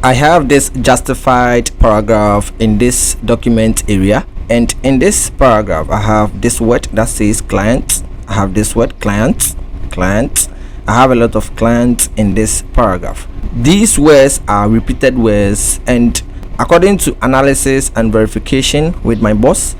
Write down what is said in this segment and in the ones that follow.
I have this justified paragraph in this document area, and in this paragraph I have this word that says client. I have this word client. I have a lot of clients in this paragraph. These words are repeated words, and according to analysis and verification with my boss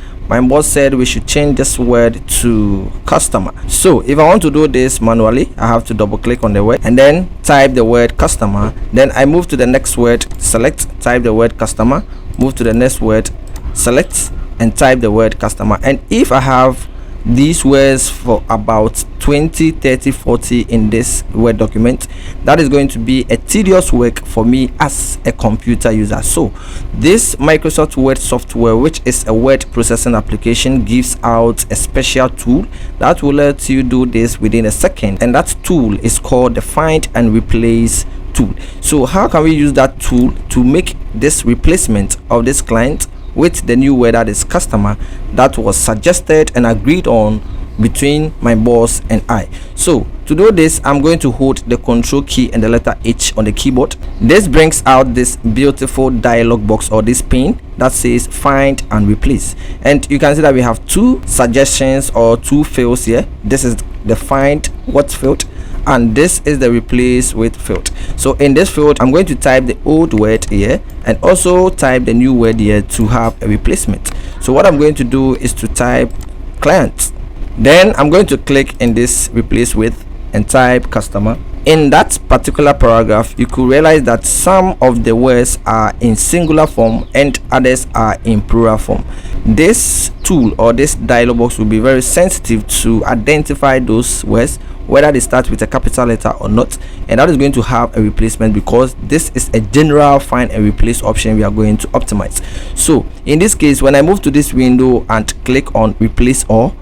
said we should change this word to customer. So if I want to do this manually, I have to double click on the word and then type the word customer. Then I move to the next word, select, type the word customer, move to the next word, select, and type the word customer. And if I have these words for about 20, 30, 40 in this Word document, that is going to be a tedious work for me as a computer user. So this Microsoft Word software, which is a word processing application, gives out a special tool that will let you do this within a second, and that tool is called the Find and Replace tool. So how can we use that tool to make this replacement of this client with the new word that is customer that was suggested and agreed on between my boss and I? So to do this, I'm going to hold the control key and the letter H on the keyboard. This brings out this beautiful dialog box, or this pane that says find and replace, and you can see that we have two suggestions or two fields here. This is the find what field, and this is the replace with field. So in this field, I'm going to type the old word here and also type the new word here to have a replacement. So what I'm going to do is to type client, then I'm going to click in this replace with and type customer. In that particular paragraph, you could realize that some of the words are in singular form and others are in plural form. This tool or this dialog box will be very sensitive to identify those words, whether they start with a capital letter or not, and that is going to have a replacement because this is a general find and replace option we are going to optimize. So in this case, when I move to this window and click on replace all,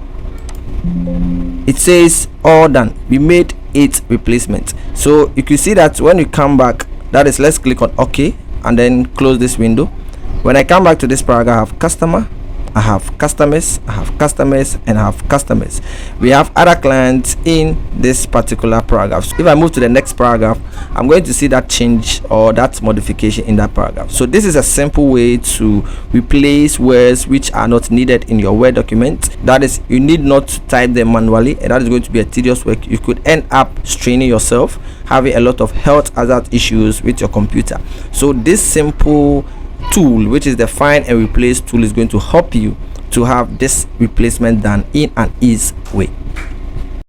it says all done. We made 8 replacements. So you can see that when you come back, that is, let's click on OK and then close this window. When I come back to this paragraph, I have customer, I have customers, I have customers, and I have customers. We have other clients in this particular paragraph. So if I move to the next paragraph, I'm going to see that change or that modification in that paragraph. So this is a simple way to replace words which are not needed in your Word document. That is, you need not to type them manually, and that is going to be a tedious work. You could end up straining yourself, having a lot of health hazard issues with your computer. So this simple tool, which is the find and replace tool, is going to help you to have this replacement done in an easy way.